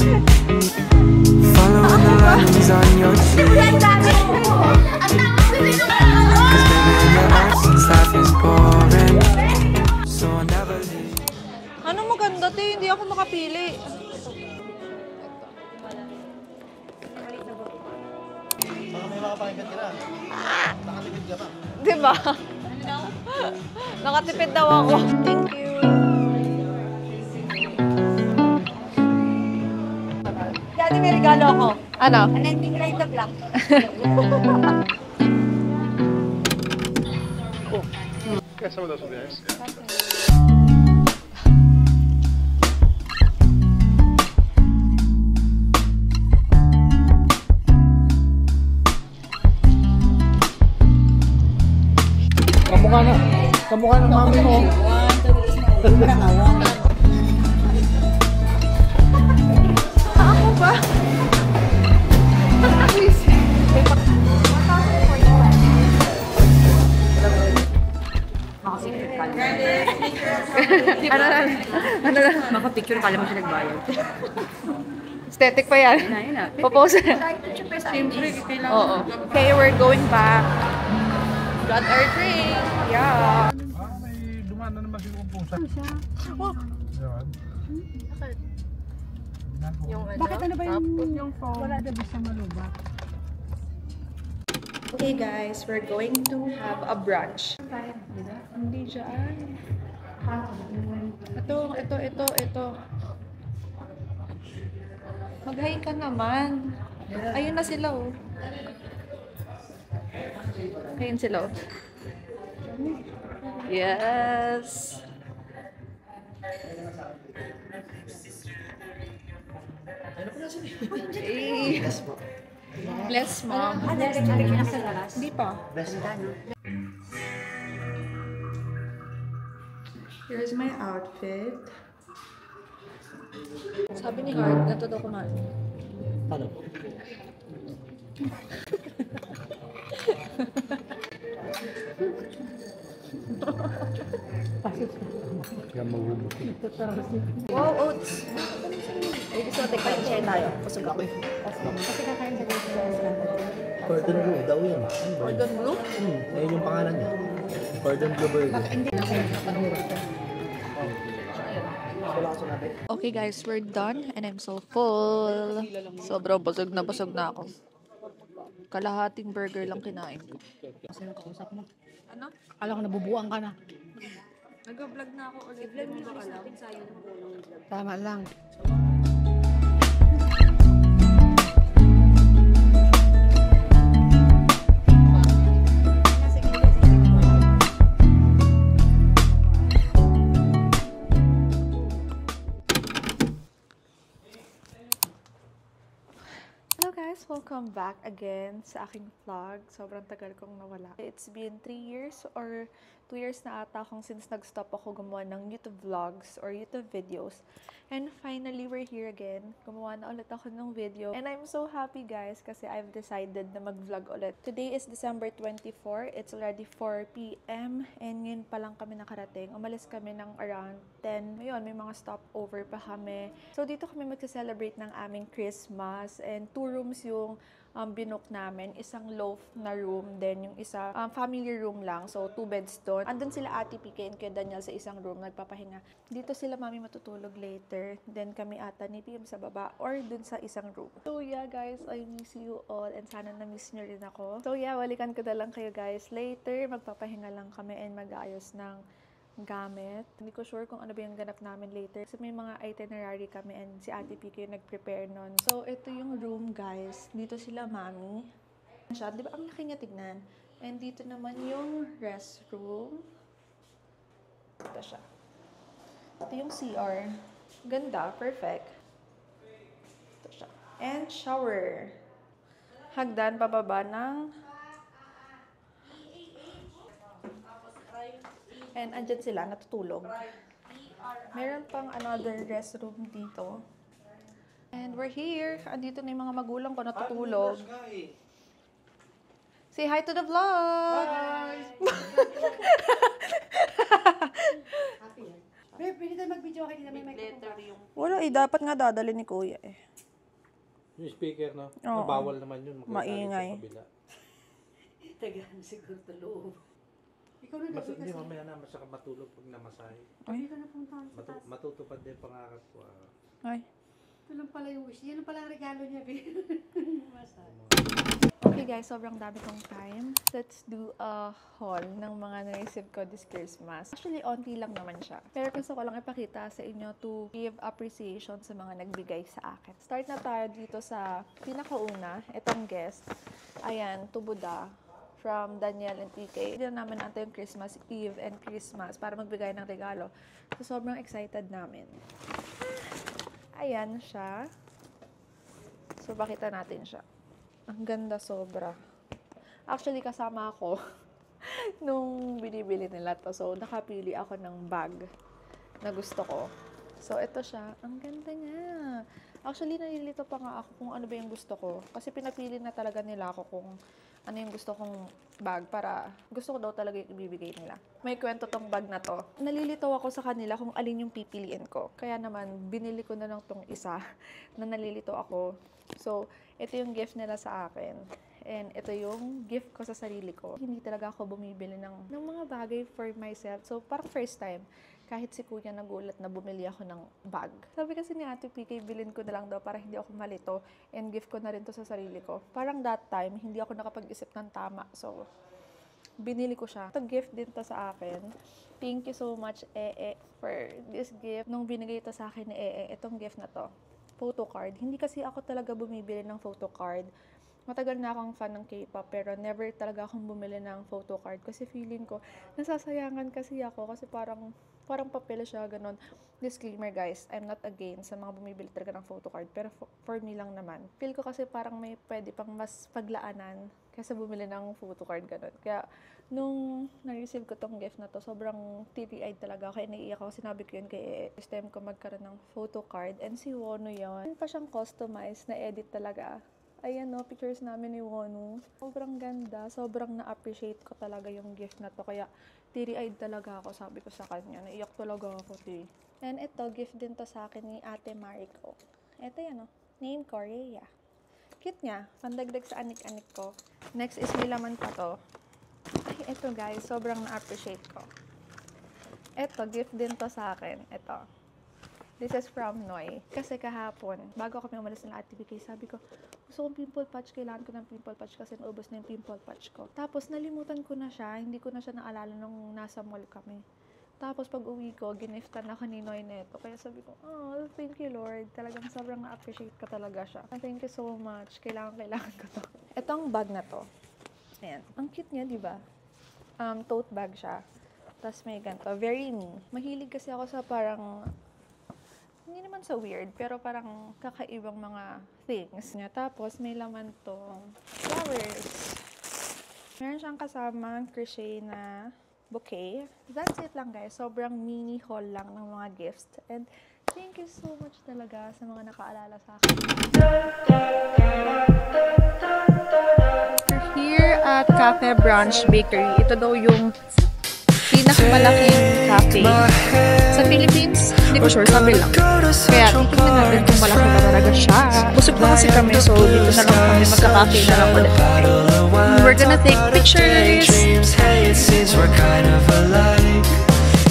Following the lines on your cheek. Cause baby in your absence life is boring. So I'll never leave. Ano maganda, te? Hindi ako makapili. Baka may makapakinggan ka na. Nakatipid ka pa. Diba? Nakatipid daw ako. Thank you. Dati may regalo ako. Ano? An ending ride the block. Kaya sa wala sa biyas. Kamukha na. Kamukha ng mami mo. Ako ba? Ano na? Maka-picture, kala mo siya nagbayad. Aesthetic pa yan. Ayun na. Propose. Siyempre, kailangan. Oo. Okay, we're going back. Got our drink. Yeah. May dumaan na naman silang pusa. Oh, Bakit ano ba yung phone? Wala na ba siya malubat? okay guys, we're going to have a brunch. Hindi dyan. Ito. Mag-hi ka naman. Ayun na sila oh. Ayun sila oh. Yes. Hey. Bless mom. Hindi pa. Here's my outfit. Sabi ni Hart, nato daw kumain. Ano? Kaya magulo. Wow, oats. Ay, gusto natin kain share tayo. Kusog ako. Kasi kakain sa guys. Cordon bleu daw yan. Cordon bleu? Ayun yung pangalan niya. Cordon bleu burger. Okay guys, we're done and I'm so full. Sobrang busog na ako. Kalahating burger lang kinain ko. Kasi nakausap mo. Ano? Akala ko nabubuang ka na. Nag-vlog na ako ulit. I-vlog mo ulit natin sa'yo. Tama lang. Hello guys! Welcome back again sa aking vlog. Sobrang tagal kong nawala. It's been 3 years or 2 years na ata akong since nag-stop ako gumawa ng YouTube vlogs or YouTube videos. And finally, we're here again. Gumawa na ulit ako ng video. And I'm so happy guys kasi I've decided na mag-vlog ulit. Today is December 24. It's already 4 p.m. And yun pa lang kami nakarating. Umalis kami ng around 10. Ngayon, may mga stopover pa kami. So dito kami magsa-celebrate ng aming Christmas. And 2 rooms yung binook namin. Isang loft na room, then yung isa family room lang. So 2 beds doon. Andun sila Ate PK and kay Daniel sa isang room nagpapahinga. Dito sila mami matutulog later. Then kami ata ni PM sa baba or dun sa isang room. So yeah guys, I miss you all and sana na-miss nyo rin ako. So yeah, walikan ko na lang kayo guys later. Magpapahinga lang kami and mag-aayos ng gamit. Hindi ko sure kung ano ba yung ganap namin later. Kasi may mga itinerary kami and si Ate Piki yung nag-prepare nun. So, ito yung room, guys. Dito sila, mami. Siya, di ba? Ang laki niya tignan. And dito naman yung restroom. Ito siya. Ito yung CR. Ganda. Perfect. Ito siya. And shower. Hagdan, pababa ng and andyan sila, natutulog. Meron pang another restroom dito. And we're here. Andito na yung mga magulang ko natutulog. Say hi to the vlog! Hi! Pwede tayo mag-video kayo na may Letter yung... Wala eh, dapat nga dadali ni kuya eh. Yung speaker, no? Oo. Bawal naman yun. Maingay. Tagaan siguro sa loob. Ikaw na dapat Hindi, kasi. mamaya na. Masaka matulog pag namasay. Hindi ka na puntahan sa taas. Matutupad din pangarap ko. Ay. Ito lang pala yung wish. Yan lang pala ang regalo niya, babe. Masay. Okay guys, sobrang dami kong time. Let's do a haul ng mga na-receive ko this Christmas. Actually, onti lang naman siya. Pero gusto ko lang ipakita sa inyo to give appreciation sa mga nagbigay sa akin. Start na tayo dito sa pinakauna. Itong guest. Ayan, Tubuda from Daniel and PK. Hindi na namin natin yung Christmas Eve and Christmas para magbigay ng regalo. So, sobrang excited namin. Ayan siya. So, pakita natin siya. Ang ganda sobra. Actually, kasama ako nung binibili nila to. So, nakapili ako ng bag na gusto ko. So, ito siya. Ang ganda niya. Actually, nalilito pa nga ako kung ano ba yung gusto ko. Kasi pinapili na talaga nila ako kung ano yung gusto kong bag para gusto ko daw talaga yung ibibigay nila. May kwento tong bag na to. Nalilito ako sa kanila kung alin yung pipiliin ko. Kaya naman, binili ko na lang tong isa na nalilito ako. So, ito yung gift nila sa akin. And ito yung gift ko sa sarili ko. Hindi talaga ako bumibili ng mga bagay for myself. So, parang first time, kahit si kuya nagulat na bumili ako ng bag. Sabi kasi ni Ate PK, bilhin ko na lang daw para hindi ako malito. And gift ko na rin to sa sarili ko. Parang that time, hindi ako nakapag-isip ng tama. So, binili ko siya. Ito gift din to sa akin. Thank you so much, Ee, for this gift. Nung binigay ito sa akin ni Ee, itong gift na to. Photo card. Hindi kasi ako talaga bumibili ng photo card. Matagal na akong fan ng K-pop pero never talaga akong bumili ng photo card kasi feeling ko nasasayangan kasi ako kasi parang papel siya, ganun. Disclaimer guys, I'm not against sa mga bumibili talaga ng photo card pero for me lang naman. Feel ko kasi parang may pwede pang mas paglaanan kaysa bumili ng photo card, ganun. Kaya nung na-receive ko tong gift na to, sobrang teary-eyed talaga ako. Kaya naiiyak ako, sinabi ko yun kay first time ko magkaroon ng photo card. And si Wonu yun. Yun pa siyang customized na edit talaga. Ayan no, pictures namin ni Wonu. Sobrang ganda. Sobrang na-appreciate ko talaga yung gift na to. Kaya teary-eyed talaga ako, sabi ko sa kanya. Naiiyak talaga ako, te. And ito, gift din to sa akin ni Ate Mariko. Ito yan no, name ko, Rhea. Cute niya. Pandagdag sa anik-anik ko. Next is may laman pa to. Ay, ito guys, sobrang na-appreciate ko. Ito, gift din to sa akin. Ito. This is from Noy. Kasi kahapon, bago kami umalis ng Ate PK, sabi ko, gusto kong pimple patch, kailangan ko ng pimple patch kasi naubos na yung pimple patch ko. Tapos, nalimutan ko na siya, hindi ko na siya naalala nung nasa mall kami. Tapos, pag uwi ko, giniftan ako ni Noy neto. Kaya sabi ko, oh, thank you Lord. Talagang sobrang na-appreciate ko talaga siya. Thank you so much. Kailangan ko to. Itong bag na to. Ayan. Ang cute niya, di ba? Tote bag siya. Tapos may ganito. Very me. Mahilig kasi ako sa parang, hindi naman sa weird, pero parang kakaibang mga things niya. Tapos may laman tong flowers. Meron siyang kasama crochet na bouquet. That's it lang guys. Sobrang mini haul lang ng mga gifts. And thank you so much talaga sa mga nakaalala sa akin. We're here at Cafe Branch Bakery. Ito daw yung pinakamalaking cafe sa Philippines. Hindi ko sure, sabi lang. Kaya titignan natin kung malaki ba talaga siya. Busog na kasi kami, so dito na lang kami magka-cafe na lang ulit. We're gonna take pictures. Hey, it seems we're kind of alike.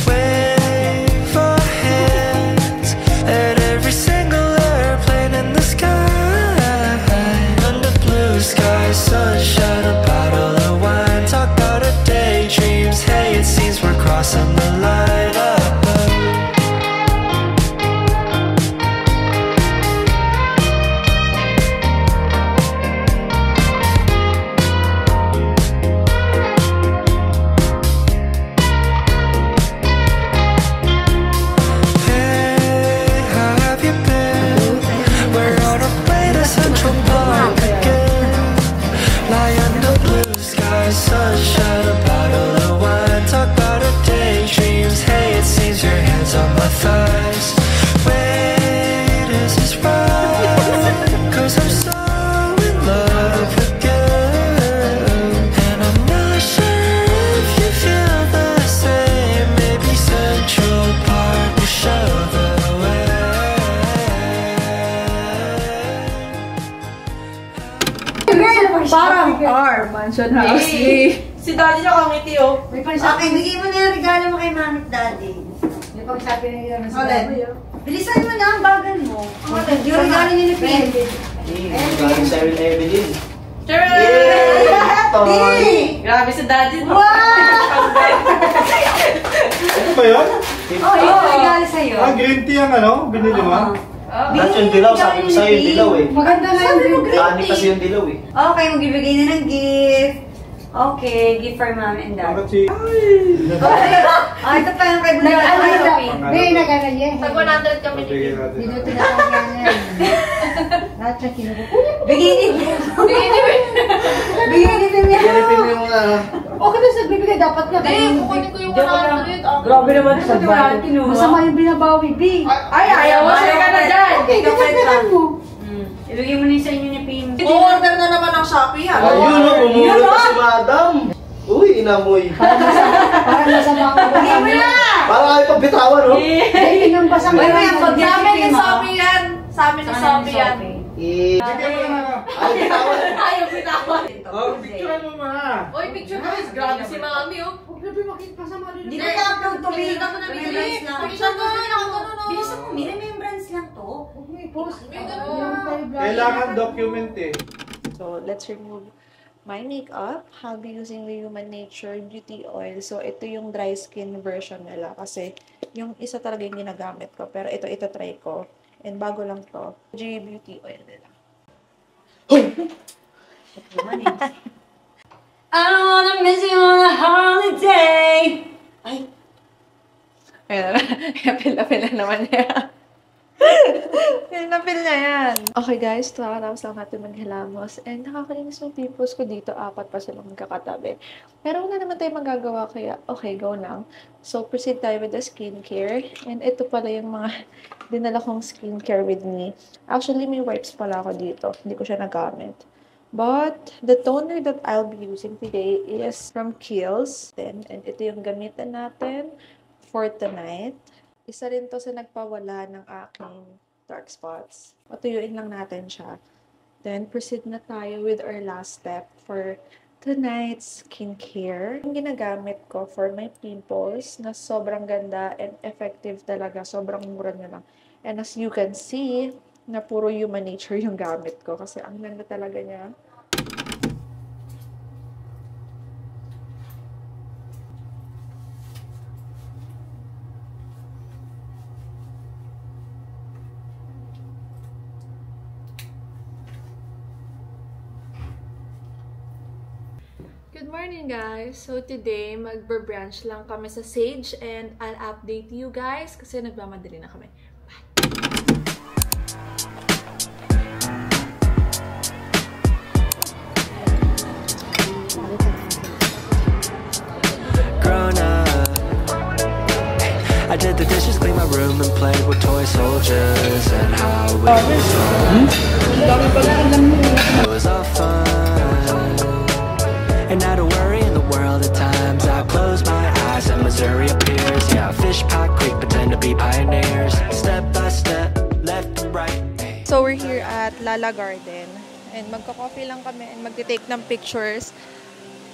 Wave our hands at every single airplane in the sky. Under blue skies, sunshine, a bottle of wine. Talk about our daydreams. Hey, it seems we're crossing the line. Parang R, mansion house. Si Daddy nakangiti, oh. May pang-shopping. Okay, bigay mo na yung regalo mo kay Mami at Daddy. May pang-shopping na yun. Ulit. Bilisan mo na ang bagal mo. Yung regalo niyo ni Pin. Galing sa'yo ni Evelyn. Toy! Grabe si Daddy. Wow! Ano ba yun? Oh, yung regalo sa'yo. Green tea ang ano? Binili mo? Lahat yung dilaw, sabi ko sa'yo yung dilaw eh. Maganda na yung green. Kanin kasi yung dilaw eh. Okay, magbibigay na ng gift. Okay, gift for Mami and Daddy. Bakit si... Ito pa yung kay Bunda. Hindi, nagana niya. Tag 100 kami ni Bigyan Kim. natin. Dito tinatagyan niya. Lahat siya kinukuha. Bigay ni Bigay ni Pin. Pilipin mo yung mga... Okay na sa bibigay, dapat nga. Hindi, kukunin ko yung 100. Grabe naman sa bahay. Masama yung binabawi, B. Ay, ayaw mo. Sige ka na dyan. Okay, ganyan mo. Ibigay mo na sa inyo ni Pin. Order na naman ng Shopee, ha? Ayun o, umulot na si Madam. Uy, inamoy. Parang masama ang Bigay mo na! Parang ayaw pagbitawan, no? Hindi nang basang Uy, may pag- Sa amin ni Shopee yan. Sa amin ni Shopee yan. Ayaw bitawan. Ayaw bitawan. Oh, picturean mo ma. Uy, picture guys. Grabe si Mami, oh. Hindi ko na-upload to, Pin. Pakita mo na, Pin. Remembrance lang. Pakita mo na. Bilisan mo, may remembrance lang to. Kailangan document eh. So, let's remove my makeup. I'll be using the Human Nature Beauty Oil. So, ito yung dry skin version nila. Kasi, yung isa talaga yung ginagamit ko. Pero ito try ko. And bago lang to. G Beauty Oil nila. I don't wanna miss you on a holiday. Ay, Ayan, pila naman niya. Pinapil na yan. Okay guys, nakatapos lang natin maghilamos. And nakakainis yung pimples ko dito. 4 pa silang magkakatabi. Pero wala naman tayo magagawa. Kaya okay, go lang. So proceed tayo with the skincare. And ito pala yung mga dinala kong skincare with me. Actually, may wipes pala ako dito. Hindi ko siya nagamit. But the toner that I'll be using today is from Kiehl's. And ito yung gamitan natin for tonight. Isa rin to sa nagpawala ng aking dark spots. Patuyuin lang natin siya. Then, proceed na tayo with our last step for tonight's skincare. Yung ginagamit ko for my pimples na sobrang ganda and effective talaga. Sobrang mura niya lang. And as you can see, na puro Human Nature yung gamit ko. Kasi ang ganda talaga niya. Good morning guys! So today, magbe-brunch lang kami sa Sage and I'll update you guys kasi nagmamadali na kami. Grown up, I did the dishes, cleaned my room and played with toy soldiers and how it was fun. It was all fun. And I don't worry in the world at times. I close my eyes and Missouri appears. Yeah, fish pot creek, pretend to be pioneers. Step by step, left and right. So we're here at Lala Garden and magko-coffee lang kami and magte-take ng pictures.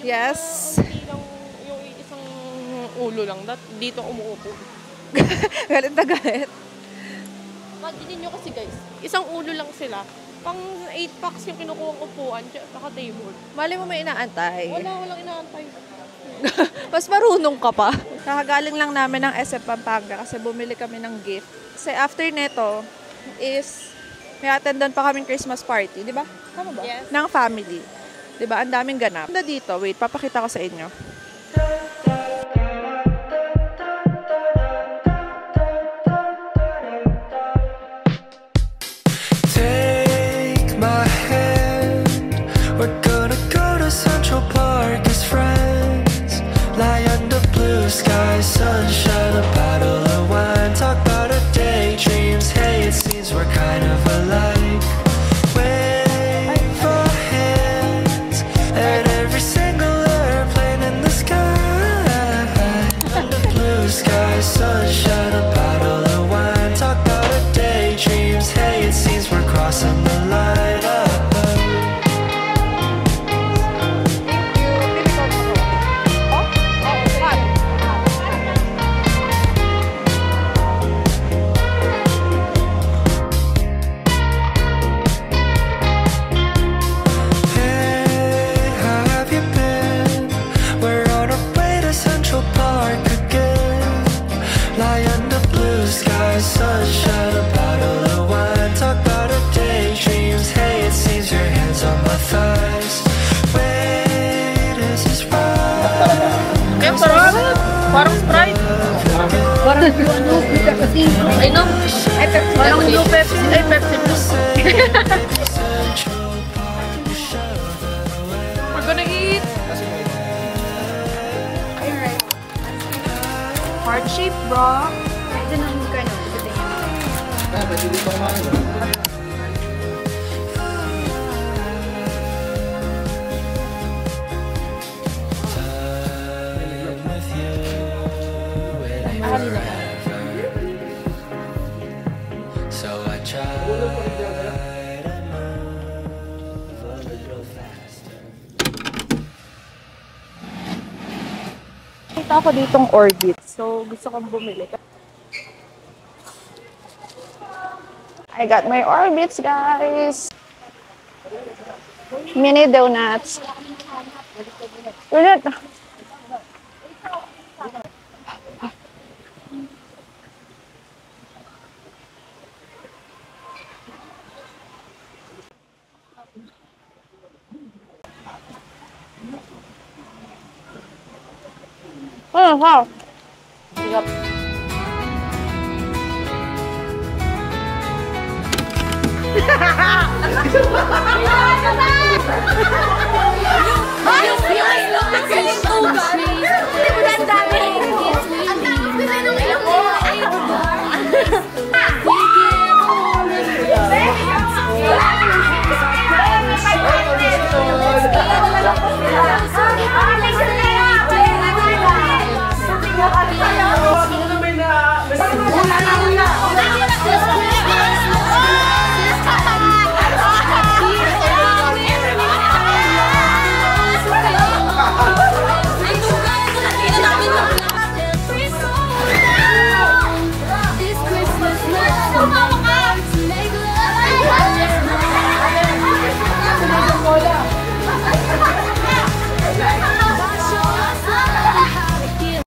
Yes. Yung isang ulo lang, dito umuupo. Galit na galit. Imagine nyo kasi guys, isang ulo lang sila. Pang 8 packs yung kinukuha upuan, tsaka table. Mali mo may inaantay. Walang inaantay. Mas marunong ka pa. Kakagaling lang namin ng SM Pampanga kasi bumili kami ng gift. Kasi after neto is may attendan pa kaming Christmas party, di ba? Tama ba? Yes. Ng family. Di ba? Ang daming ganap. Na dito, wait, papakita ko sa inyo. Take my hand, we're gonna go to Central Park as friends. Lie under blue skies, sunshine, a bottle of wine. Talk about our daydreams, hey, it seems we're kind of alike. Wave our hands at every single airplane in the I know. Walang blue Pepsi. Ay, Pepsi Blue. We're gonna eat. Heart shape, bro. Ito na yung kano. Pwede dito kumain. So I try to move a little faster. Nakita ako ditong Orbit. So, gusto kong bumili. I got my Orbits, guys! Mini donuts. Ulit! Wow! Yep.